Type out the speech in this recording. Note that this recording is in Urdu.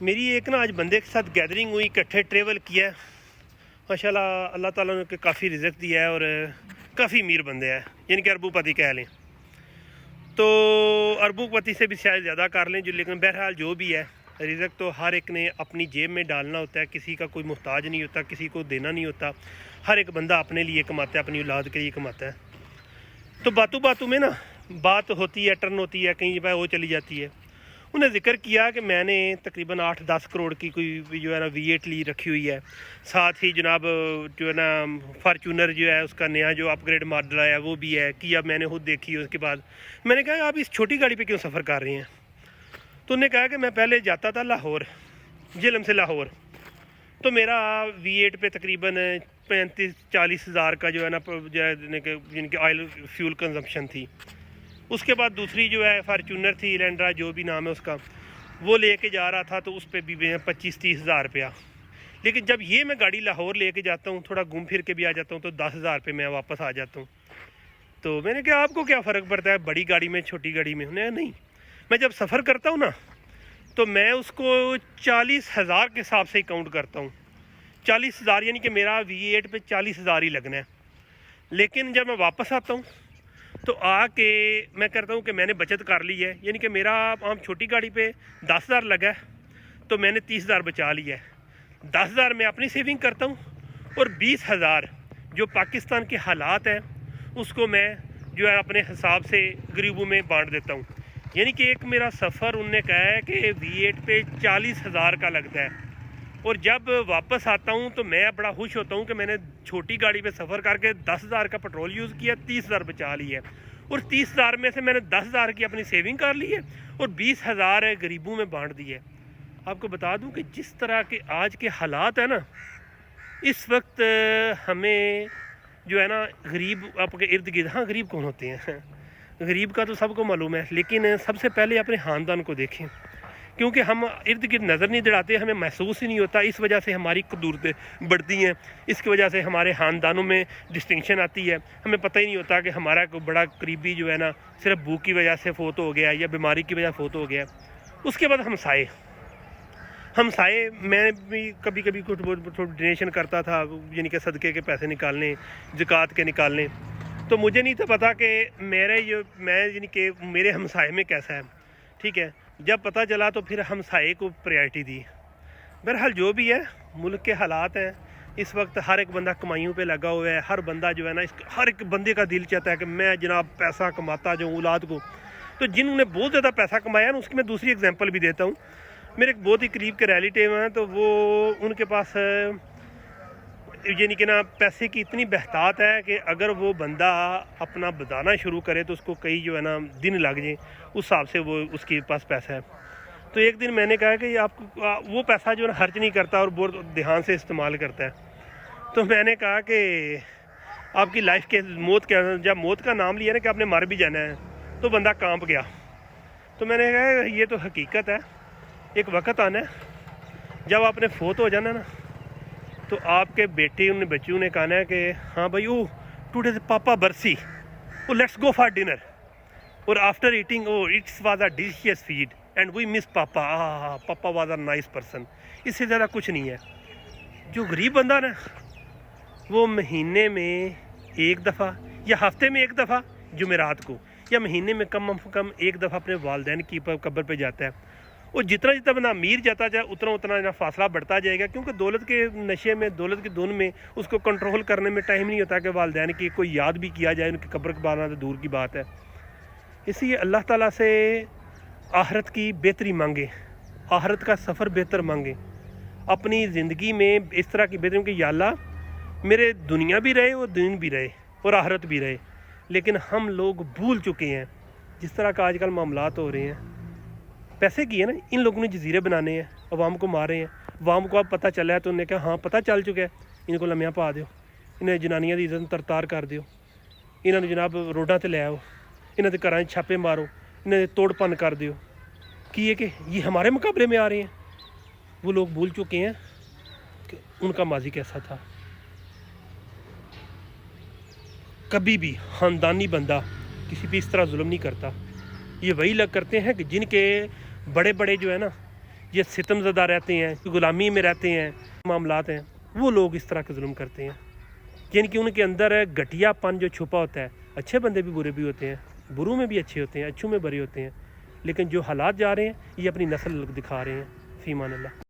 میری ایک نا آج بندے کے ساتھ گیدرنگ ہوئی، اکٹھے ٹریول کیا ہے ماشاءاللہ، اللہ تعالیٰ نے کافی رزق دیا ہے اور کافی امیر بندے ہیں، یعنی کہ اربو پتی کہہ لیں تو اربو پتی سے بھی شاید زیادہ کر لیں لیکن بہرحال جو بھی ہے رزق تو ہر ایک نے اپنی جیب میں ڈالنا ہوتا ہے، کسی کا کوئی محتاج نہیں ہوتا، کسی کو دینا نہیں ہوتا، ہر ایک بندہ اپنے لیے کماتا ہے، اپنی اولاد کے لیے کماتا ہے۔ تو باتوں میں نا بات ہوتی ہے، ٹرن ہوتی ہے، کہیں وہ چلی جاتی ہے۔ انہیں ذکر کیا کہ میں نے تقریباً 8-10 کروڑ کی کوئی جو ہے نا V8 لی رکھی ہوئی ہے، ساتھ ہی جناب جو ہے نا فارچونر جو ہے اس کا نیا جو اپ گریڈ ماڈل آیا وہ بھی ہے، کیا میں نے خود دیکھی ہے۔ اس کے بعد میں نے کہا آپ اس چھوٹی گاڑی پہ کیوں سفر کر رہے ہیں؟ تو انہوں نے کہا کہ میں پہلے جاتا تھا لاہور، جہلم سے لاہور، تو میرا V8 پہ تقریباً 35-40 ہزار کا جو ہے نا جن کے آئل فیول کنزمپشن تھی۔ اس کے بعد دوسری جو ہے فارچونر تھی، لینڈرا جو بھی نام ہے اس کا، وہ لے کے جا رہا تھا تو اس پہ بھی 25-30 ہزار روپیہ۔ لیکن جب یہ میں گاڑی لاہور لے کے جاتا ہوں، تھوڑا گھوم پھر کے بھی آ جاتا ہوں تو 10 ہزار پہ میں واپس آ جاتا ہوں۔ تو میں نے کہا آپ کو کیا فرق پڑتا ہے بڑی گاڑی میں چھوٹی گاڑی میں؟ نہیں، میں جب سفر کرتا ہوں نا تو میں اس کو 40 ہزار کے حساب سے ہی کاؤنٹ کرتا ہوں۔ 40 ہزار یعنی کہ میرا V8 پہ 40 ہزار ہی لگنا ہے۔ لیکن جب میں واپس آتا ہوں تو آ کے میں کرتا ہوں کہ میں نے بچت کر لی ہے، یعنی کہ میرا عام چھوٹی گاڑی پہ 10 ہزار لگا ہے تو میں نے 30 ہزار بچا لیا ہے۔ 10 ہزار میں اپنی سیونگ کرتا ہوں اور 20 ہزار جو پاکستان کے حالات ہیں اس کو میں جو ہے اپنے حساب سے غریبوں میں بانٹ دیتا ہوں۔ یعنی کہ ایک میرا سفر انہوں نے کہا ہے کہ V8 پہ 40 ہزار کا لگتا ہے، اور جب واپس آتا ہوں تو میں بڑا خوش ہوتا ہوں کہ میں نے چھوٹی گاڑی پہ سفر کر کے 10 ہزار کا پیٹرول یوز کیا، 30 ہزار بچا لی ہے، اور 30 ہزار میں سے میں نے 10 ہزار کی اپنی سیونگ کر لی ہے اور 20 ہزار غریبوں میں بانٹ دی ہے۔ آپ کو بتا دوں کہ جس طرح کے آج کے حالات ہیں نا، اس وقت ہمیں جو ہے نا غریب آپ کے ارد گرد، ہاں غریب کون ہوتے ہیں؟ غریب کا تو سب کو معلوم ہے، لیکن سب سے پہلے اپنے خاندان کو دیکھیں، کیونکہ ہم ارد گرد نظر نہیں دوڑاتے، ہمیں محسوس ہی نہیں ہوتا۔ اس وجہ سے ہماری قدورتیں بڑھتی ہیں، اس کی وجہ سے ہمارے خاندانوں میں ڈسٹنکشن آتی ہے، ہمیں پتہ ہی نہیں ہوتا کہ ہمارا کوئی بڑا قریبی جو ہے نا صرف بھوک کی وجہ سے فوت ہو گیا یا بیماری کی وجہ سے فوت ہو گیا۔ اس کے بعد ہمسائے میں بھی کبھی کچھ ڈونیشن کرتا تھا، یعنی کہ صدقے کے پیسے نکالنے، زکوٰۃ کے نکالنے، تو مجھے نہیں تھا پتہ کہ یعنی کہ میرے ہمسائے میں کیسا ہے، ٹھیک ہے۔ جب پتہ چلا تو پھر ہمسائے کو پریارٹی دی۔ بہرحال جو بھی ہے ملک کے حالات ہیں، اس وقت ہر ایک بندہ کمائیوں پہ لگا ہوا ہے، ہر بندہ جو ہے نا ہر ایک بندے کا دل چاہتا ہے کہ میں جناب پیسہ کماتا جاؤں اولاد کو۔ تو جنہوں نے بہت زیادہ پیسہ کمایا نا، اس کی میں دوسری اگزامپل بھی دیتا ہوں۔ میرے ایک بہت ہی قریب کے ریلیٹیو ہیں، تو وہ ان کے پاس یعنی کہ نا پیسے کی اتنی بہتات ہے کہ اگر وہ بندہ اپنا بتانا شروع کرے تو اس کو کئی جو ہے نا دن لگ جائیں، اس حساب سے وہ اس کے پاس پیسہ ہے۔ تو ایک دن میں نے کہا کہ آپ وہ پیسہ جو ہے نا خرچ نہیں کرتا اور بہت دھیان سے استعمال کرتا ہے۔ تو میں نے کہا کہ آپ کی لائف کے جب موت کا نام لیا نا کہ آپ نے مر بھی جانا ہے، تو بندہ کانپ گیا۔ تو میں نے کہا یہ تو حقیقت ہے، ایک وقت آنا ہے جب آپ نے فوت ہو جانا نا تو آپ کے بیٹے بچوں نے کہنا ہے کہ ہاں بھائی ٹوڈے سے پاپا برسی، لیٹس گو فار ڈنر، اور after eating it's was a delicious feed and we miss papa, papa was a nice person. اس سے زیادہ کچھ نہیں ہے۔ جو غریب بندہ نا وہ مہینے میں ایک دفعہ یا ہفتے میں ایک دفعہ جمعرات کو یا مہینے میں کم کم ایک دفعہ اپنے والدین کی قبر پہ جاتا ہے، اور جتنا بندہ امیر جاتا جائے اتنا فاصلہ بڑھتا جائے گا، کیونکہ دولت کے نشے میں، دولت کی دھن میں اس کو کنٹرول کرنے میں ٹائم نہیں ہوتا کہ والدین کی کوئی یاد بھی کیا جائے، ان کی قبر بارنا تو دور کی بات ہے۔ اس لیے اللہ تعالیٰ سے آخرت کی بہتری مانگیں، آخرت کا سفر بہتر مانگیں، اپنی زندگی میں اس طرح کی بہتری کہ یا اللہ میرے دنیا بھی رہے اور دین بھی رہے اور آخرت بھی رہے۔ لیکن ہم لوگ بھول چکے ہیں، جس طرح کا آج کل معاملات ہو رہے ہیں، پیسے کی ہے نا ان لوگوں نے جزیرے بنانے ہیں، عوام کو مار رہے ہیں۔ عوام کو اب پتہ چلا ہے تو انہوں نے کہا ہاں پتہ چل چکا ہے، ان کو لمیاں پا دیو، انہیں جنانیاں دی عزت ترتار کر دیو، انہوں نے جناب روڈاں تے لے آؤ، انہوں نے گھراں چھاپے مارو، انہیں نے توڑ پن کر دیو، کہ یہ کہ یہ ہمارے مقابلے میں آ رہے ہیں۔ وہ لوگ بھول چکے ہیں کہ ان کا ماضی کیسا تھا۔ کبھی بھی خاندانی بندہ کسی پہ اس طرح ظلم نہیں کرتا۔ یہ وہی لوگ کرتے ہیں کہ جن کے بڑے جو ہے نا، یہ ستم زدہ رہتے ہیں، غلامی میں رہتے ہیں، معاملات ہیں، وہ لوگ اس طرح کے ظلم کرتے ہیں، یعنی کہ ان کے اندر گھٹیا پن جو چھپا ہوتا ہے. اچھے بندے بھی برے بھی ہوتے ہیں، بروں میں بھی اچھے ہوتے ہیں، اچھوں میں برے ہوتے ہیں، لیکن جو حالات جا رہے ہیں یہ اپنی نسل دکھا رہے ہیں. فی امان اللہ.